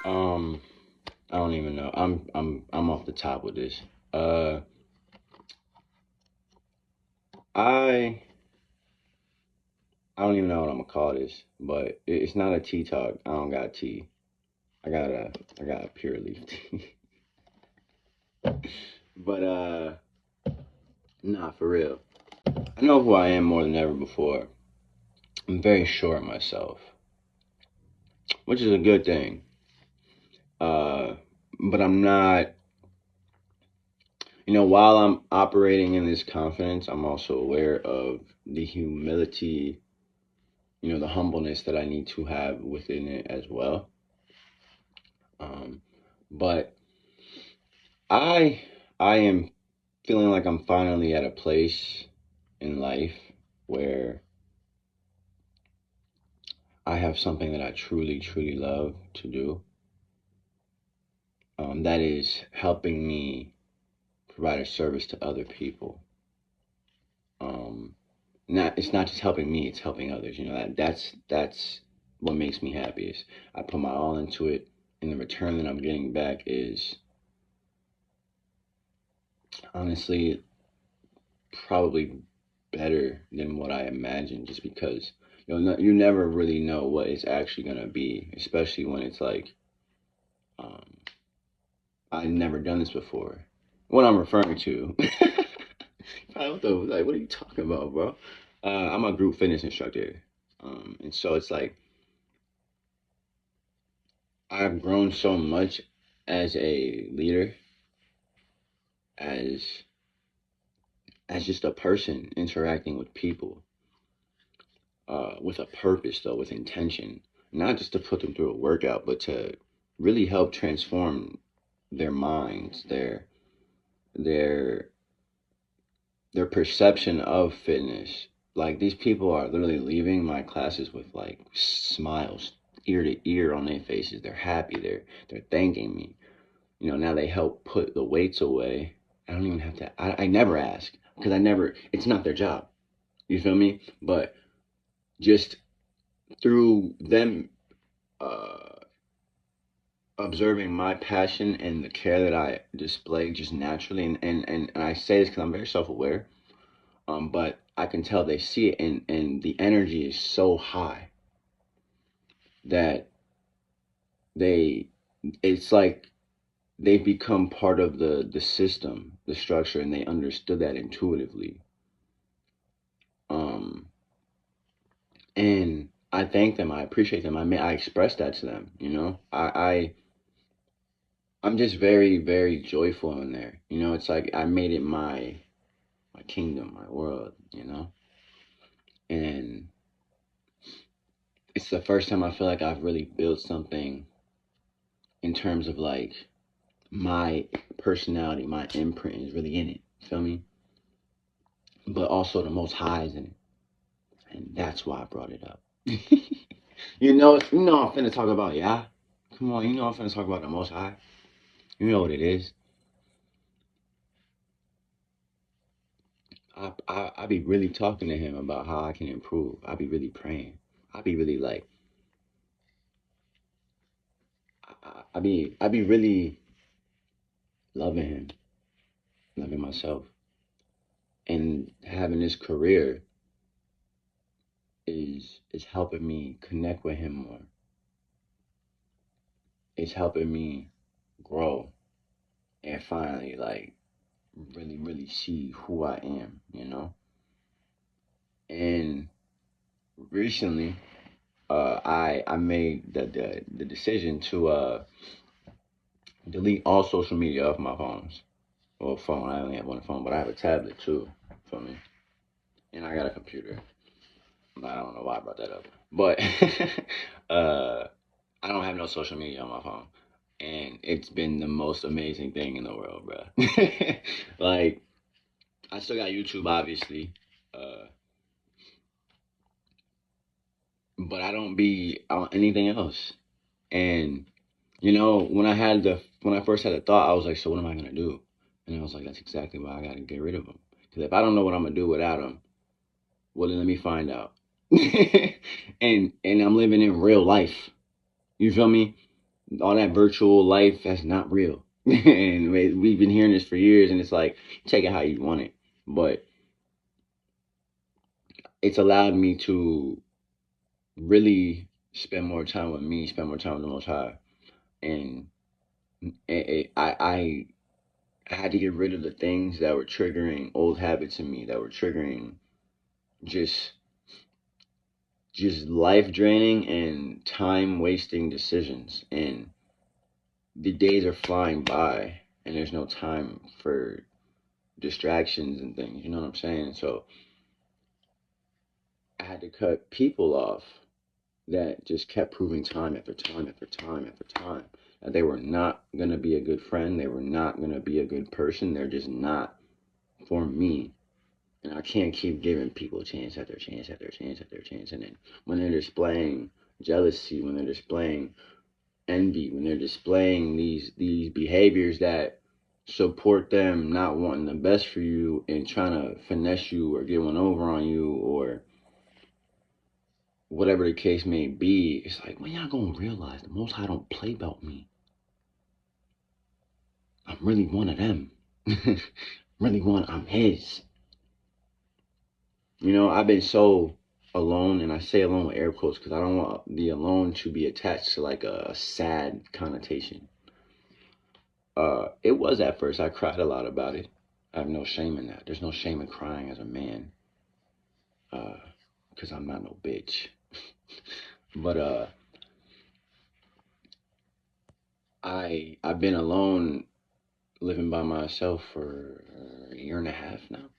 Um, I don't even know. I'm off the top with this. Uh, I I don't even know what I'm gonna call this, but it's not a tea talk. I don't got tea. I got a pure leaf tea. But nah, for real. I know who I am more than ever before. I'm very sure of myself, which is a good thing. Uh, but I'm not. While I'm operating in this confidence, I'm also aware of the humility, the humbleness that I need to have within it as well. Um, but I I am feeling like I'm finally at a place in life where I have something that I truly, truly love to do. That is helping me provide a service to other people. Um, it's not just helping me; it's helping others. That's what makes me happiest. I put my all into it, and the return that I'm getting back is honestly probably better than what I imagined. Just because you never really know what it's actually gonna be, especially when it's like um, I've never done this before. What I'm referring to. What are you talking about, bro? I'm a group fitness instructor. And so it's like I've grown so much as a leader, as as just a person interacting with people, with a purpose though, with intention, not just to put them through a workout, but to really help transform their minds, their their perception of fitness. Like these people are literally leaving my classes with like smiles ear to ear on their faces. They're happy. They're thanking me. Now they help put the weights away. I don't even have to. I never ask because I never. It's not their job. You feel me? But just through them uh, observing my passion and the care that I display just naturally, and I say this because I'm very self aware. But I can tell they see it, and the energy is so high that they, it's like they've become part of the system, the structure, and they understood that intuitively. Um, and I thank them. I appreciate them. I express that to them. I'm just very, very joyful in there. It's like I made it my kingdom, my world. And it's the first time I feel like I've really built something in terms of like my personality, my imprint is really in it. Feel me? But also the Most High is in it, and that's why I brought it up. I'm finna talk about Come on, I'm finna talk about the Most High. You know what it is. I be really talking to him about how I can improve. I be really praying. I be really like I be really loving him, loving myself, and having this career is helping me connect with him more. It's helping me grow and finally like really really see who I am. And recently, I made the decision to delete all social media off my phones. Well, phone. I only have one phone, but I have a tablet too for me, and I got a computer. I don't know why I brought that up, but uh, I don't have no social media on my phone, and it's been the most amazing thing in the world, bro. Like I still got YouTube, obviously, uh, but I don't be on anything else. And when I first had the thought, I was like, so what am I gonna do? And I was like, that's exactly why I gotta get rid of them. Because if I don't know what I'm gonna do without them, well, then let me find out. And I'm living in real life. You feel me? all that virtual life, that's not real. And we've been hearing this for years, and it's like, take it how you want it. But it's allowed me to really spend more time with me, spend more time with the Most High. And I had to get rid of the things that were triggering old habits in me, that were triggering just life draining and time wasting decisions. And the days are flying by, and there's no time for distractions and things. You know what I'm saying? So I had to cut people off that just kept proving time after time after time after time that they were not going to be a good friend. They were not going to be a good person. They're just not for me. And I can't keep giving people chance after chance after chance after chance. And then when they're displaying jealousy, when they're displaying envy, when they're displaying these behaviors that support them not wanting the best for you and trying to finesse you or get one over on you or whatever the case may be, it's like, when y'all gonna realize the Most High don't play about me? I'm really one of them. I'm his. You know, I've been so alone, and I say alone with air quotes because I don't want the alone to be attached to like a sad connotation. It was at first. I cried a lot about it. I have no shame in that. There's no shame in crying as a man, because I'm not no bitch. But I've been alone, living by myself for a year and a half now.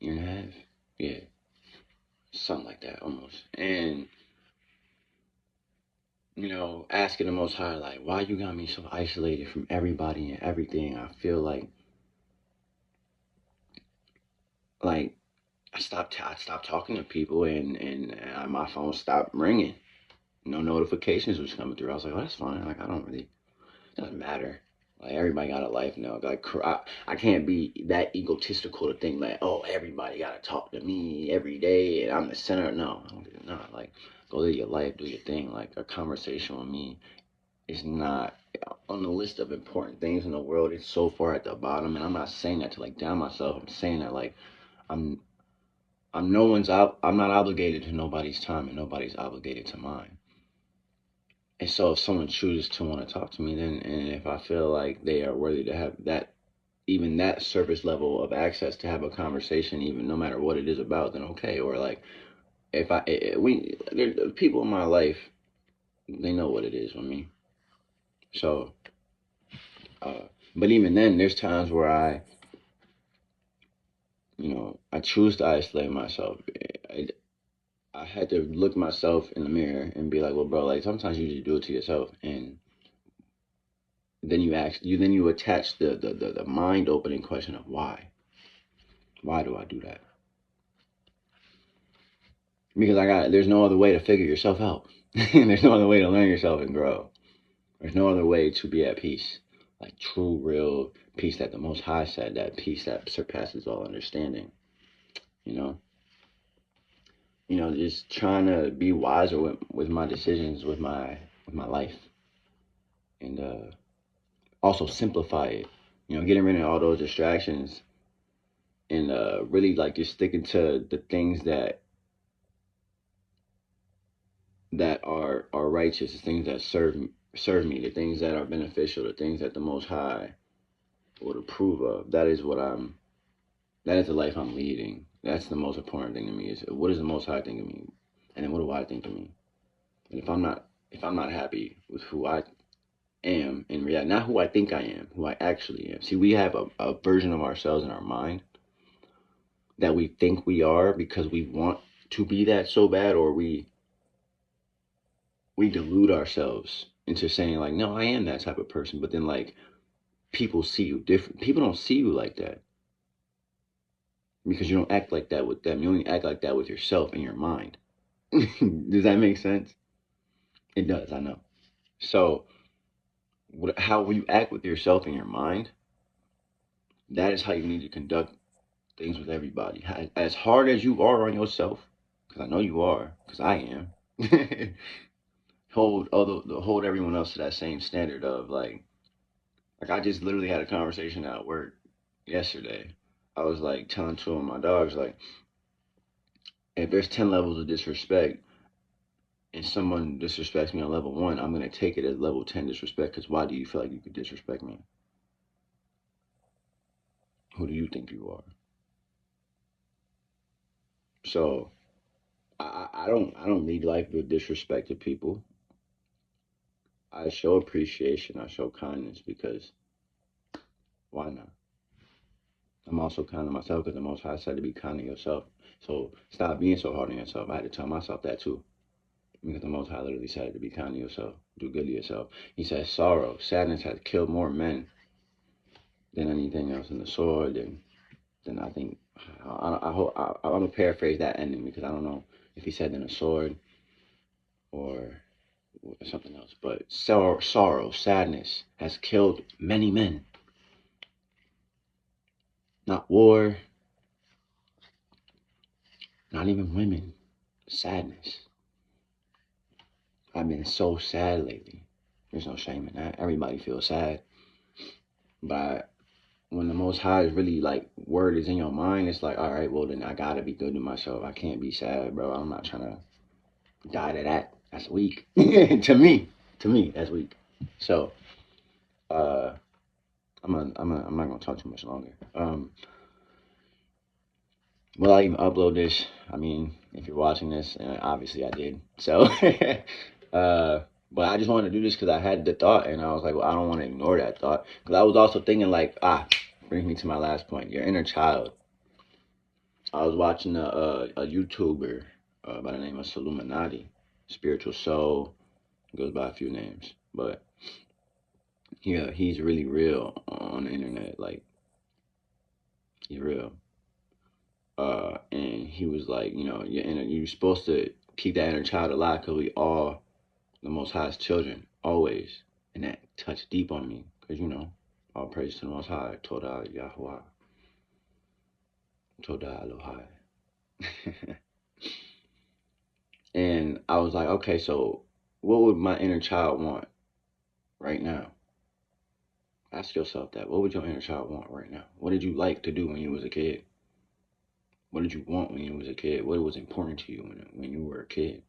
Year and a half, yeah, something like that almost. And you know, asking the Most High, like, why you got me so isolated from everybody and everything? I feel like I stopped talking to people, and my phone stopped ringing. No notifications was coming through. I was like, oh, that's fine. Like, I don't really, it doesn't matter. Like, everybody got a life now. Like, I can't be that egotistical to think like, oh, everybody got to talk to me every day and I'm the center. No, I don't do it. No, like, go live your life, do your thing. Like, a conversation with me is not on the list of important things in the world. It's so far at the bottom. And I'm not saying that to like down myself. I'm saying that like, I'm, I'm not obligated to nobody's time and nobody's obligated to mine. And so if someone chooses to want to talk to me, then, and if I feel like they are worthy to have that, even that surface level of access to have a conversation, even no matter what it is about, then okay. Or like, if there people in my life, they know what it is with me. So, but even then, there's times where I choose to isolate myself. I, I had to look myself in the mirror and be like, well, bro, like sometimes you just do it to yourself, and then you attach the mind opening question of why. Why do I do that? Because there's no other way to figure yourself out. There's no other way to learn yourself and grow. There's no other way to be at peace. Like true, real peace that the Most High said, that peace that surpasses all understanding. You know? Just trying to be wiser with my decisions, with my life. And also simplify it. Getting rid of all those distractions and really like just sticking to the things that are righteous, the things that serve me, the things that are beneficial, the things that the Most High would approve of. That is the life I'm leading. That's the most important thing to me, is what does the Most High think of me, and then what do I think of me? And if I'm not happy with who I am in reality, not who I think I am, who I actually am. See, we have a version of ourselves in our mind that we think we are because we want to be that so bad, or we delude ourselves into saying like, no, I am that type of person. But then like people see you different. People don't see you like that because you don't act like that with them. You only act like that with yourself and your mind. Does that make sense? It does, I know. So how you act with yourself and your mind, that is how you need to conduct things with everybody. As hard as you are on yourself, because I know you are, because I am. hold everyone else to that same standard of like I just literally had a conversation at work yesterday. I was like telling two of my dogs like if there's 10 levels of disrespect and someone disrespects me on level 1, I'm gonna take it as level 10 disrespect because why do you feel like you could disrespect me? Who do you think you are? So I don't lead life with disrespect to people. I show appreciation. I show kindness because why not? I'm also kind to myself because the Most High said to be kind to yourself. So stop being so hard on yourself. I had to tell myself that too. Because the Most High literally said to be kind to yourself, do good to yourself. He says sorrow, sadness has killed more men than anything else in the sword. Then I think I hope I'm gonna paraphrase that ending because I don't know if he said than a sword or something else. But sorrow, sadness has killed many men. Not war, not even women. Sadness. I've been so sad lately. There's no shame in that. Everybody feels sad. But when the Most High is really like word is in your mind, it's like, all right, well then I gotta be good to myself. I can't be sad, bro. I'm not trying to die to that. That's weak. to me, that's weak. So, I'm not gonna talk too much longer. Will I even upload this? I mean, if you're watching this, obviously I did. So, but I just wanted to do this because I had the thought, and I was like, well, I don't want to ignore that thought because I was also thinking like, brings me to my last point. Your inner child. I was watching a YouTuber by the name of Illuminati, Spiritual Soul, goes by a few names, but yeah, he's really real on the internet. Like he's real. And he was like, you're supposed to keep that inner child alive because we all the Most High's children always, and that touched deep on me because all praise to the Most High, Toda Yahuah, Toda Elohai. And I was like, okay, so what would my inner child want right now? Ask yourself that. What would your inner child want right now? What did you like to do when you was a kid? What did you want when you was a kid? What was important to you when you were a kid?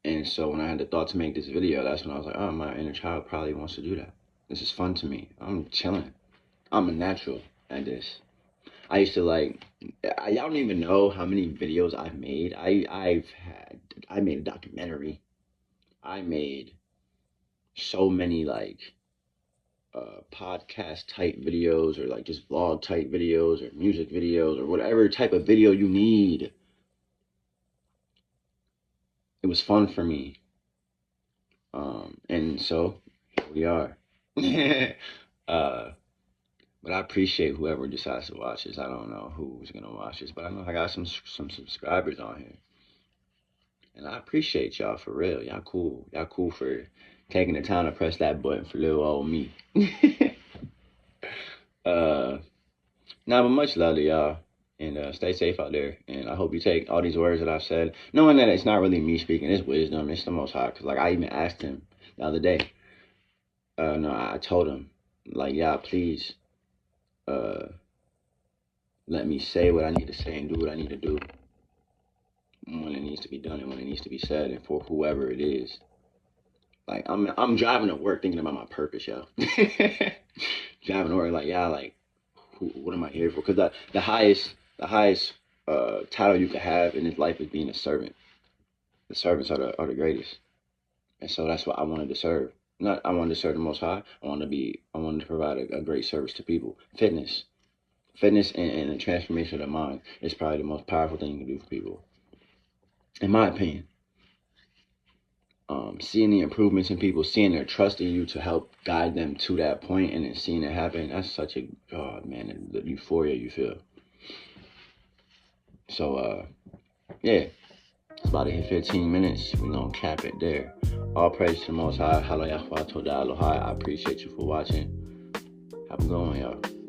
And so when I had the thought to make this video, that's when I was like, oh, my inner child probably wants to do that. This is fun to me. I'm chilling. I'm a natural at this. I used to y'all don't even know how many videos I've made. I made a documentary. I made so many podcast type videos or like just vlog type videos or music videos or whatever type of video you need. It was fun for me. And so here we are. But I appreciate whoever decides to watch this. I don't know who's gonna watch this, but I know I got some subscribers on here. And I appreciate y'all for real. Y'all cool. Y'all cool for taking the time to press that button for little old me. But much love to y'all. And stay safe out there. And I hope you take all these words that I've said, knowing that it's not really me speaking, it's wisdom, it's the Most High. Because I even asked him the other day. No, I told him, yeah, please let me say what I need to say and do what I need to do when it needs to be done and when it needs to be said and for whoever it is. I'm driving to work thinking about my purpose, yo. Driving to work, what am I here for? Because the highest title you could have in this life is being a servant. The servants are the greatest, and so that's what I wanted to serve. Not I wanted to serve the Most High. I wanted to provide a great service to people. Fitness and the transformation of the mind is probably the most powerful thing you can do for people, in my opinion. Seeing the improvements in people, seeing their trust in you to help guide them to that point, and then seeing it happen, that's such the euphoria you feel. So, yeah, it's about to hit 15 minutes. We're going to cap it there. All praise to the Most High. I appreciate you for watching. Have a good one, y'all.